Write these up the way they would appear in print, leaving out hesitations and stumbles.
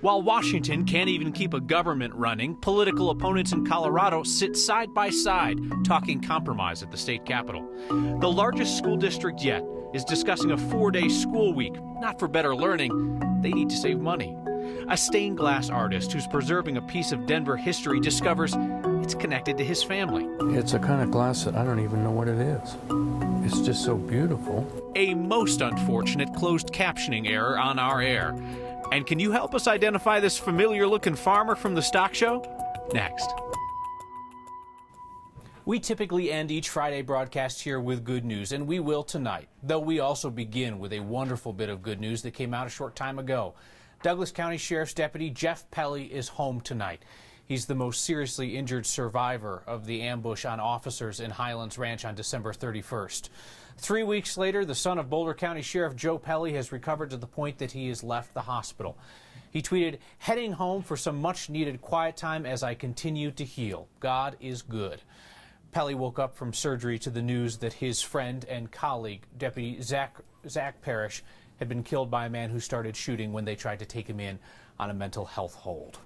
While Washington can't even keep a government running, political opponents in Colorado sit side by side, talking compromise at the state capitol. The largest school district yet is discussing a 4-day school week. Not for better learning, they need to save money. A stained glass artist who's preserving a piece of Denver history discovers it's connected to his family. It's a kind of glass that I don't even know what it is. It's just so beautiful. A most unfortunate closed captioning error on our air. And can you help us identify this familiar-looking farmer from the stock show? Next. We typically end each Friday broadcast here with good news, and we will tonight, though we also begin with a wonderful bit of good news that came out a short time ago. Douglas County Sheriff's Deputy Jeff Pelle is home tonight. He's the most seriously injured survivor of the ambush on officers in Highlands Ranch on December 31st. 3 weeks later, the son of Boulder County Sheriff Joe Pelle has recovered to the point that he has left the hospital. He tweeted, "Heading home for some much-needed quiet time as I continue to heal. God is good." Pelle woke up from surgery to the news that his friend and colleague, Deputy Zach Parrish, had been killed by a man who started shooting when they tried to take him in on a mental health hold.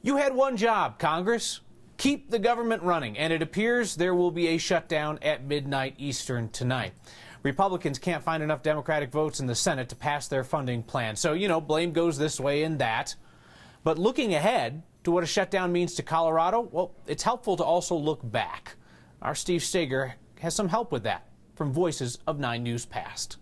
You had one job, Congress. Keep the government running, and it appears there will be a shutdown at midnight Eastern tonight. Republicans can't find enough Democratic votes in the Senate to pass their funding plan, so, blame goes this way and that. But looking ahead to what a shutdown means to Colorado, well, it's helpful to also look back. Our Steve Steger has some help with that from Voices of 9 News Past.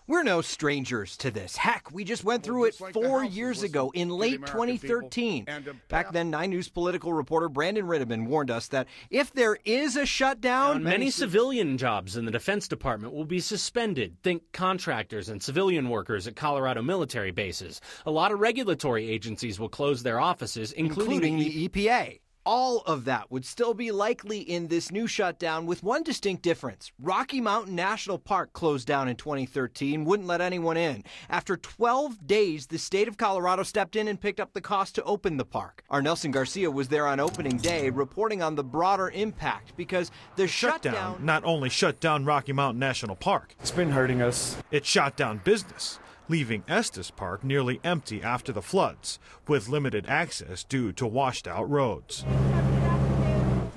We're no strangers to this. Heck, we just went through it 4 years ago in late 2013. Back then, 9 News political reporter Brandon Ritteman warned us that if there is a shutdown, many civilian jobs in the Defense Department will be suspended. Think contractors and civilian workers at Colorado military bases. A lot of regulatory agencies will close their offices, including the EPA. All of that would still be likely in this new shutdown with one distinct difference. Rocky Mountain National Park closed down in 2013, wouldn't let anyone in. After 12 days, the state of Colorado stepped in and picked up the cost to open the park. Our Nelson Garcia was there on opening day reporting on the broader impact because the shutdown not only shut down Rocky Mountain National Park. It's been hurting us. It shut down business, leaving Estes Park nearly empty after the floods, with limited access due to washed-out roads.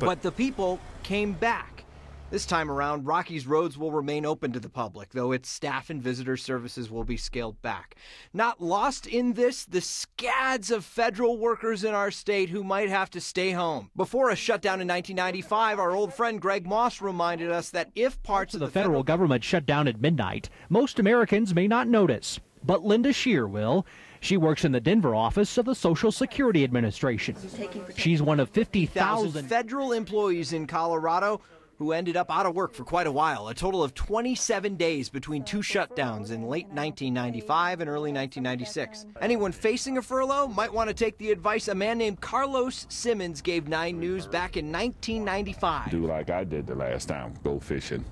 But the people came back. This time around, Rocky's roads will remain open to the public, though its staff and visitor services will be scaled back. Not lost in this, the scads of federal workers in our state who might have to stay home. Before a shutdown in 1995, our old friend Greg Moss reminded us that if parts of the federal government shut down at midnight, most Americans may not notice. But Linda Shear will. She works in the Denver office of the Social Security Administration. She's one of 50,000 federal employees in Colorado who ended up out of work for quite a while, a total of 27 days between 2 shutdowns in late 1995 and early 1996. Anyone facing a furlough might want to take the advice a man named Carlos Simmons gave 9 News back in 1995. Do like I did the last time, go fishing.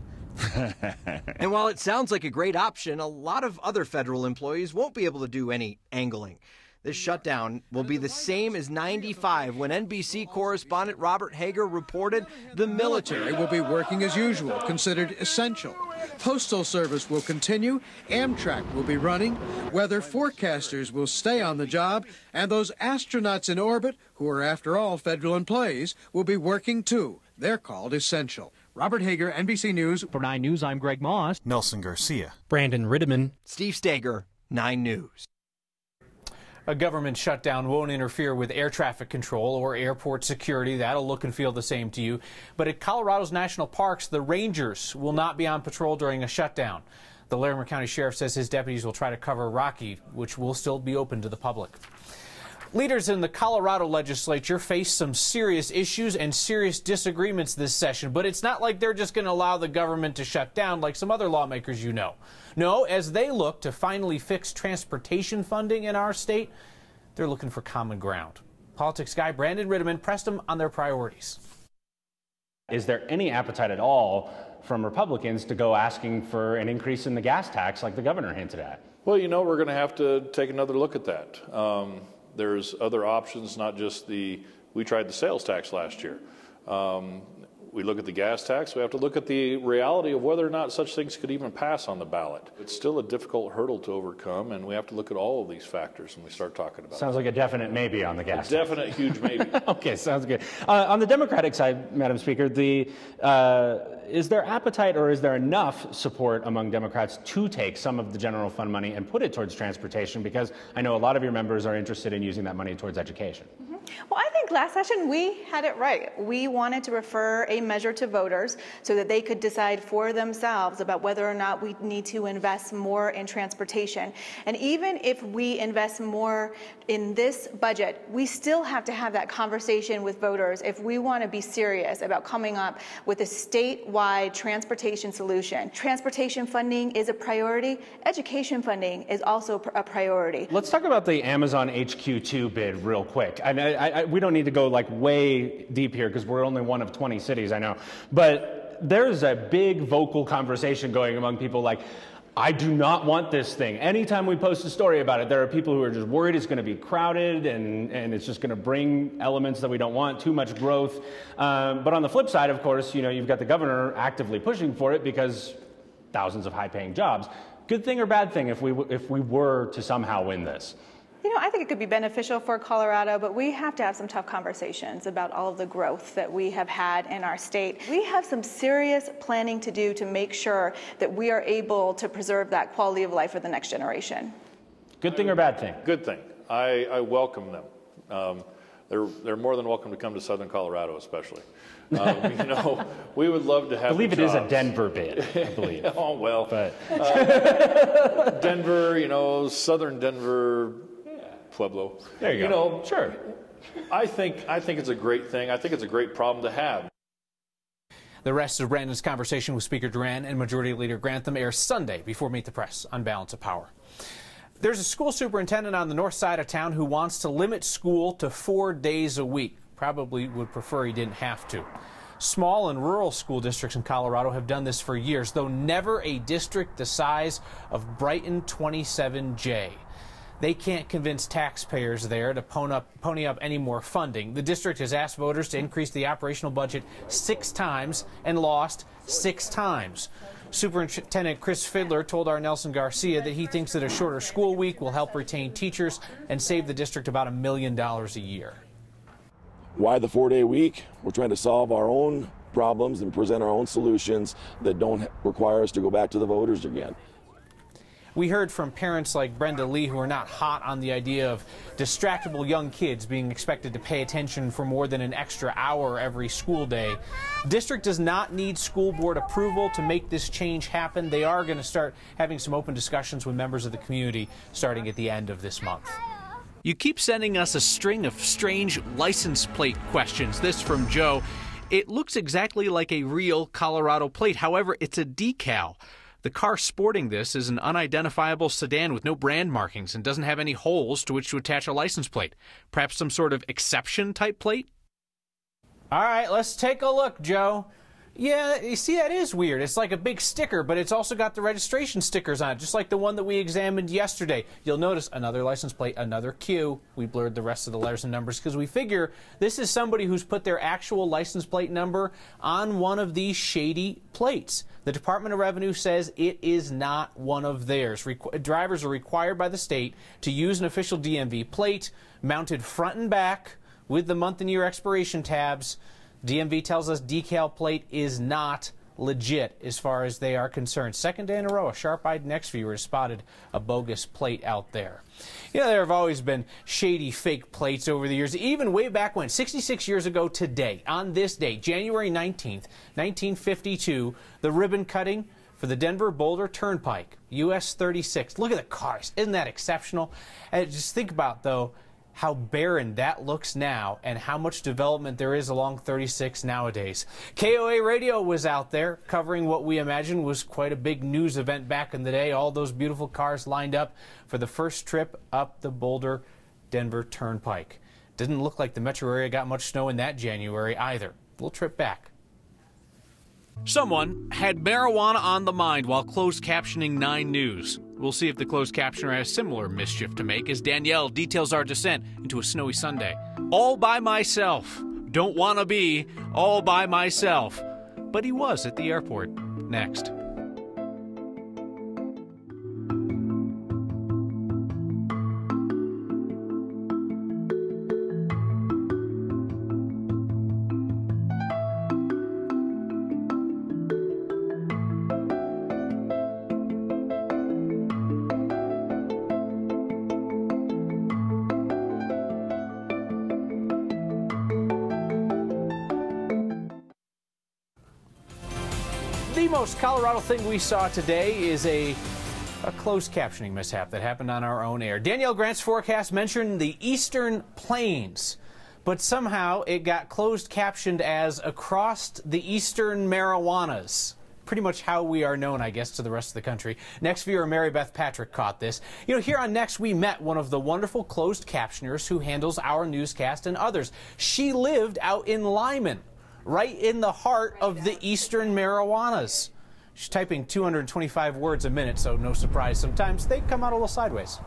And while it sounds like a great option, a lot of other federal employees won't be able to do any angling. This shutdown will be the same as 95 when NBC correspondent Robert Hager reported the military will be working as usual, considered essential. Postal service will continue, Amtrak will be running, weather forecasters will stay on the job, and those astronauts in orbit, who are after all federal employees, will be working too. They're called essential. Robert Hager, NBC News. For 9 News, I'm Greg Moss. Nelson Garcia. Brandon Ritteman. Steve Steger, 9 News. A government shutdown won't interfere with air traffic control or airport security. That'll look and feel the same to you. But at Colorado's national parks, the rangers will not be on patrol during a shutdown. The Larimer County Sheriff says his deputies will try to cover Rocky, which will still be open to the public. Leaders in the Colorado legislature face some serious issues and serious disagreements this session, but it's not like they're just going to allow the government to shut down like some other lawmakers you know. No, as they look to finally fix transportation funding in our state, they're looking for common ground. Politics guy Brandon Ritteman pressed them on their priorities. Is there any appetite at all from Republicans to go asking for an increase in the gas tax like the governor hinted at? Well, we're going to have to take another look at that. There's other options, not just we tried the sales tax last year. We look at the gas tax. We have to look at the reality of whether or not such things could even pass on the ballot. It's still a difficult hurdle to overcome, and we have to look at all of these factors when we start talking about it. Sounds like a definite maybe on the gas tax. Definite huge maybe. Okay, sounds good. On the Democratic side, Madam Speaker, is there appetite or is there enough support among Democrats to take some of the general fund money and put it towards transportation? Because I know a lot of your members are interested in using that money towards education. Well, I think last session we had it right. We wanted to refer a measure to voters so that they could decide for themselves about whether or not we need to invest more in transportation. And even if we invest more in this budget, we still have to have that conversation with voters if we want to be serious about coming up with a statewide transportation solution. Transportation funding is a priority. Education funding is also a priority. Let's talk about the Amazon HQ2 bid real quick. We don't need to go like way deep here because we're only one of 20 cities, I know. But there's a big vocal conversation going among people like, I do not want this thing. Anytime we post a story about it, there are people who are just worried it's going to be crowded and it's just going to bring elements that we don't want, too much growth. But on the flip side, of course, you've got the governor actively pushing for it because thousands of high-paying jobs. Good thing or bad thing if we were to somehow win this? I think it could be beneficial for Colorado, but we have to have some tough conversations about all of the growth that we have had in our state. We have some serious planning to do to make sure that we are able to preserve that quality of life for the next generation. Good thing or bad thing? Good thing. I welcome them. They're more than welcome to come to Southern Colorado, especially. We would love to have. I believe it jobs. Is a Denver bid, I believe. Oh well, but Denver, Southern Denver. Pueblo. There you go. Sure. I think it's a great thing. I think it's a great problem to have. The rest of Brandon's conversation with Speaker Duran and Majority Leader Grantham airs Sunday before Meet the Press on Balance of Power. There's a school superintendent on the north side of town who wants to limit school to 4 days a week. Probably would prefer he didn't have to. Small and rural school districts in Colorado have done this for years, though never a district the size of Brighton 27J. They can't convince taxpayers there to pony up any more funding. The district has asked voters to increase the operational budget 6 times and lost 6 times. Superintendent Chris Fidler told our Nelson Garcia that he thinks that a shorter school week will help retain teachers and save the district about $1 million a year. Why the 4-day week? We're trying to solve our own problems and present our own solutions that don't require us to go back to the voters again. We heard from parents like Brenda Lee who are not hot on the idea of distractible young kids being expected to pay attention for more than an extra hour every school day. The district does not need school board approval to make this change happen. They are going to start having some open discussions with members of the community starting at the end of this month. You keep sending us a string of strange license plate questions. This from Joe. It looks exactly like a real Colorado plate. However, it's a decal. The car sporting this is an unidentifiable sedan with no brand markings and doesn't have any holes to which to attach a license plate. Perhaps some sort of exception type plate? All right, let's take a look, Joe. Yeah, you see, that is weird. It's like a big sticker, but it's also got the registration stickers on it, just like the one that we examined yesterday. You'll notice another license plate, another Q. We blurred the rest of the letters and numbers because we figure this is somebody who's put their actual license plate number on one of these shady plates. The Department of Revenue says it is not one of theirs. Drivers are required by the state to use an official DMV plate mounted front and back with the month and year expiration tabs. DMV tells us decal plate is not legit as far as they are concerned. Second day in a row, a sharp-eyed next viewer has spotted a bogus plate out there. There have always been shady fake plates over the years, even way back when, 66 years ago today, on this day, January 19th, 1952, the ribbon cutting for the Denver-Boulder Turnpike, US 36. Look at the cars. Isn't that exceptional? And just think about, though, how barren that looks now and how much development there is along 36 nowadays. KOA Radio was out there covering what we imagine was quite a big news event back in the day. All those beautiful cars lined up for the first trip up the Boulder-Denver Turnpike. Didn't look like the metro area got much snow in that January either. We'll trip back. Someone had marijuana on the mind while closed captioning 9 News. We'll see if the closed captioner has similar mischief to make as Danielle details our descent into a snowy Sunday. All by myself. Don't want to be all by myself. but he was at the airport. Next. The most Colorado thing we saw today is a closed captioning mishap that happened on our own air. Danielle Grant's forecast mentioned the Eastern Plains, but somehow it got closed captioned as across the Eastern Marijuanas. Pretty much how we are known, I guess, to the rest of the country. Next viewer Mary Beth Patrick caught this. You know, here on Next, we met one of the wonderful closed captioners who handles our newscast and others. She lived out in Lyman, right in the heart of the Eastern Marijuanas. She's typing 225 words a minute, so no surprise. Sometimes they come out a little sideways.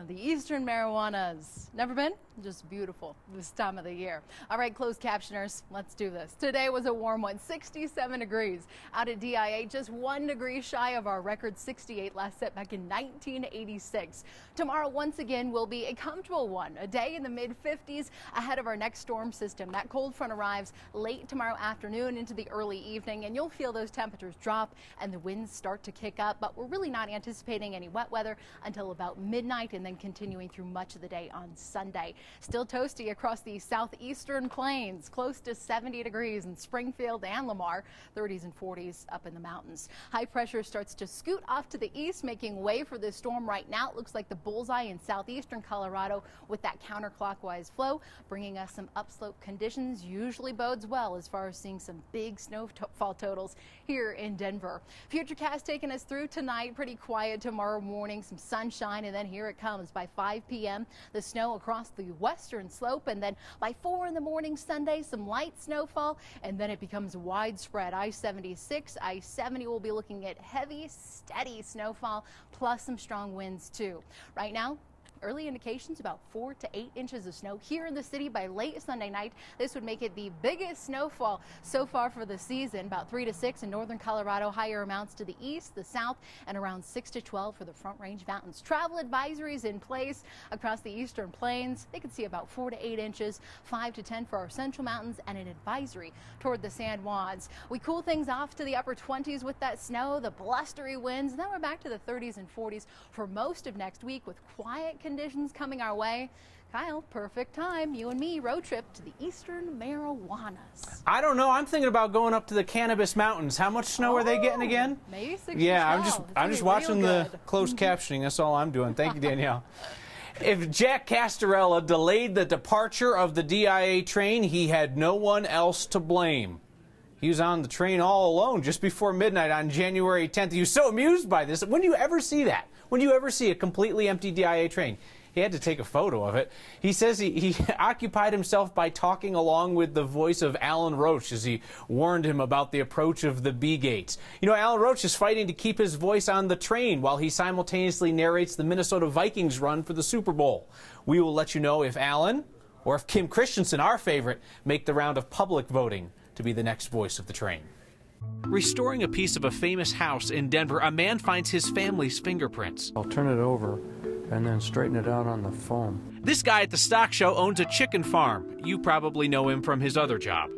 The Eastern Marijuanas. Never been? Just beautiful this time of the year. All right, closed captioners, let's do this. Today was a warm one, 67 degrees. Out at DIA, just 1 degree shy of our record 68 last set back in 1986. Tomorrow, once again, will be a comfortable one. A day in the mid-50s ahead of our next storm system. That cold front arrives late tomorrow afternoon into the early evening, and you'll feel those temperatures drop and the winds start to kick up. But we're really not anticipating any wet weather until about midnight and then continuing through much of the day on Sunday. Still toasty across the southeastern plains, close to 70 degrees in Springfield and Lamar, 30s and 40s up in the mountains. High pressure starts to scoot off to the east, making way for this storm right now. It looks like the bullseye in southeastern Colorado with that counterclockwise flow, bringing us some upslope conditions. Usually bodes well as far as seeing some big snowfall totals here in Denver. Futurecast taking us through tonight. Pretty quiet tomorrow morning, some sunshine, and then here it comes by 5 p.m. The snow across the western slope, and then by 4 in the morning Sunday, some light snowfall, and then it becomes widespread. I-76, I-70 will be looking at heavy, steady snowfall, plus some strong winds too. Right now, early indications about 4 to 8 inches of snow here in the city by late Sunday night. This would make it the biggest snowfall so far for the season. About 3 to 6 in northern Colorado, higher amounts to the east, the south, and around 6 to 12 for the Front Range Mountains. Travel advisories in place across the eastern plains. They could see about 4 to 8 inches, 5 to 10 for our central mountains, and an advisory toward the San Juans. We cool things off to the upper 20s with that snow, the blustery winds, and then we're back to the 30s and 40s for most of next week with quiet conditions coming our way. Kyle, perfect time. You and me, road trip to the Eastern Marijuanas. I don't know. I'm thinking about going up to the Cannabis Mountains. How much snow are they getting again? Maybe 6 Yeah, I'm just watching the closed captioning. That's all I'm doing. Thank you, Danielle. If Jack Castorella delayed the departure of the DIA train, he had no one else to blame. He was on the train all alone just before midnight on January 10th. He was so amused by this. When do you ever see that? When do you ever see a completely empty DIA train? He had to take a photo of it. He says he occupied himself by talking along with the voice of Alan Roach as he warned him about the approach of the B gates. You know, Alan Roach is fighting to keep his voice on the train while he simultaneously narrates the Minnesota Vikings run for the Super Bowl. We will let you know if Alan or if Kim Christensen, our favorite, make the round of public voting to be the next voice of the train. Restoring a piece of a famous house in Denver, a man finds his family's fingerprints. I'll turn it over and then straighten it out on the foam. This guy at the stock show owns a chicken farm. You probably know him from his other job.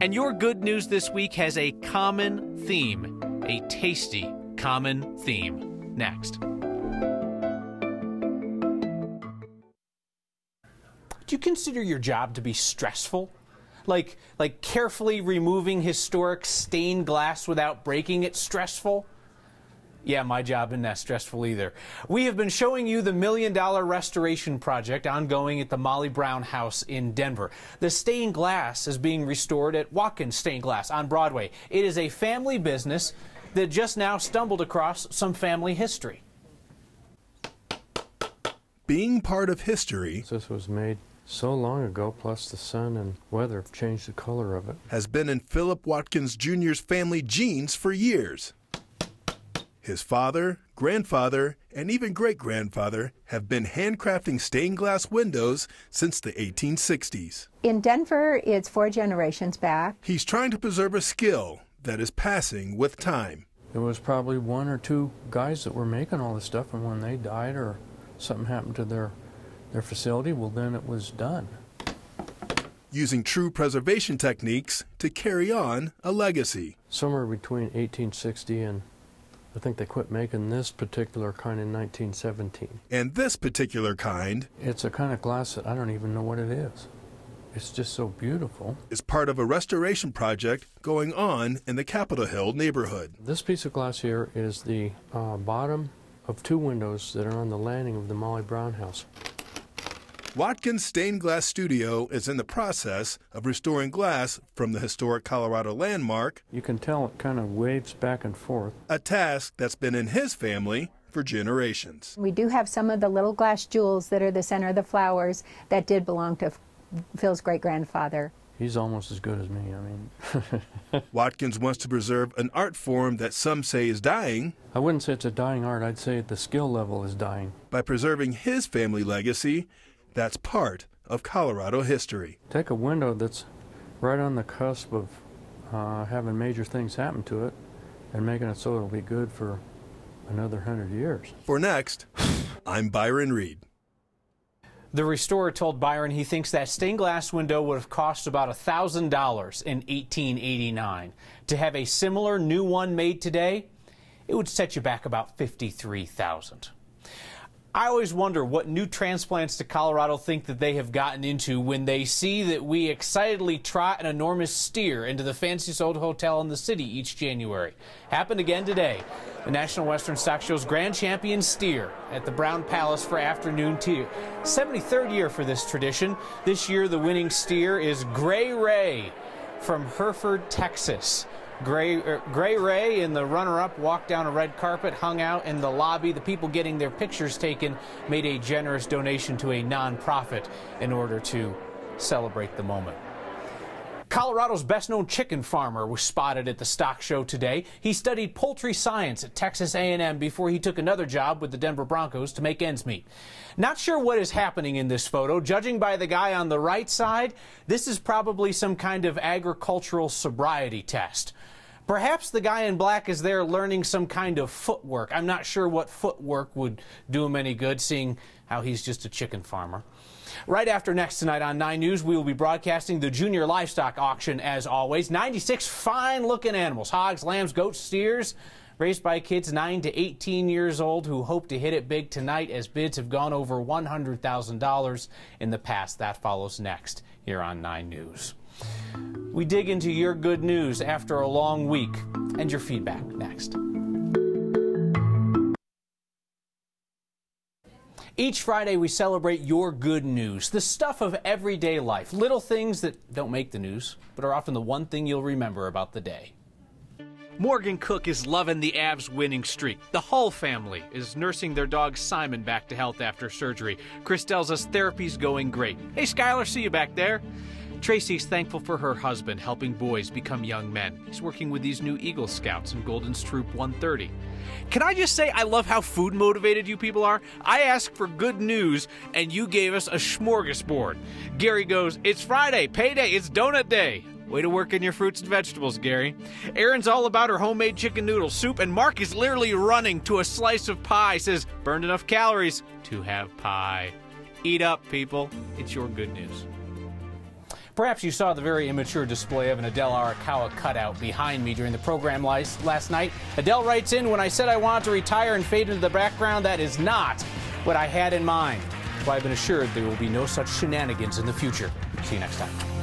And your good news this week has a common theme, a tasty common theme. Next. Do you consider your job to be stressful? Like carefully removing historic stained glass without breaking it stressful? Yeah, my job isn't that stressful either. We have been showing you the $1 million restoration project ongoing at the Molly Brown House in Denver. The stained glass is being restored at Watkins Stained Glass on Broadway. It is a family business that just now stumbled across some family history. Being part of history, This was made so long ago, plus the sun and weather have changed the color of it. Has been in Philip Watkins Jr.'s family genes for years. His father, grandfather, and even great-grandfather have been handcrafting stained glass windows since the 1860s. In Denver, it's 4 generations back. He's trying to preserve a skill that is passing with time. There was probably 1 or 2 guys that were making all this stuff, and when they died or something happened to their facility, well, then it was done. Using true preservation techniques to carry on a legacy. Somewhere between 1860 and I think they quit making this particular kind in 1917. And this particular kind, it's a kind of glass that I don't even know what it is. It's just so beautiful. Is part of a restoration project going on in the Capitol Hill neighborhood. This piece of glass here is the bottom of 2 windows that are on the landing of the Molly Brown house. Watkins Stained Glass Studio is in the process of restoring glass from the historic Colorado landmark. You can tell it kind of waves back and forth. A task that's been in his family for generations. We do have some of the little glass jewels that are the center of the flowers that did belong to Phil's great-grandfather. He's almost as good as me, I mean. Watkins wants to preserve an art form that some say is dying. I wouldn't say it's a dying art, I'd say the skill level is dying. By preserving his family legacy, that's part of Colorado history. Take a window that's right on the cusp of having major things happen to it and making it so it'll be good for another 100 years. For Next, I'm Byron Reed. The restorer told Byron he thinks that stained glass window would have cost about $1,000 in 1889. To have a similar new one made today, it would set you back about $53,000. I always wonder what new transplants to Colorado think that they have gotten into when they see that we excitedly trot an enormous steer into the fanciest old hotel in the city each January. Happened again today. The National Western Stock Show's grand champion steer at the Brown Palace for afternoon tea. 73rd year for this tradition. This year the winning steer is Gray Ray from Hereford, Texas. Gray Ray and the runner-up walked down a red carpet, hung out in the lobby. The people getting their pictures taken made a generous donation to a nonprofit in order to celebrate the moment. Colorado's best-known chicken farmer was spotted at the stock show today. He studied poultry science at Texas A&M before he took another job with the Denver Broncos to make ends meet. Not sure what is happening in this photo. Judging by the guy on the right side, this is probably some kind of agricultural sobriety test. Perhaps the guy in black is there learning some kind of footwork. I'm not sure what footwork would do him any good, seeing how he's just a chicken farmer. Right after Next tonight on 9 News, we will be broadcasting the junior livestock auction as always. 96 fine-looking animals, hogs, lambs, goats, steers, raised by kids 9 to 18 years old who hope to hit it big tonight as bids have gone over $100,000 in the past. That follows next here on 9 News. We dig into your good news after a long week and your feedback next. Each Friday we celebrate your good news, the stuff of everyday life, little things that don't make the news, but are often the one thing you'll remember about the day. Morgan Cook is loving the Avs winning streak. The Hull family is nursing their dog Simon back to health after surgery. Chris tells us therapy's going great. Hey Skylar, see you back there. Tracy's thankful for her husband helping boys become young men. He's working with these new Eagle Scouts in Golden's Troop 130. Can I just say I love how food motivated you people are? I asked for good news and you gave us a smorgasbord. Gary goes, it's Friday, payday, it's donut day. Way to work in your fruits and vegetables, Gary. Erin's all about her homemade chicken noodle soup, and Mark is literally running to a slice of pie. Says, burned enough calories to have pie. Eat up, people. It's your good news. Perhaps you saw the very immature display of an Adele Arakawa cutout behind me during the program last night. Adele writes in, when I said I wanted to retire and fade into the background, that is not what I had in mind. Well, I've been assured there will be no such shenanigans in the future. See you next time.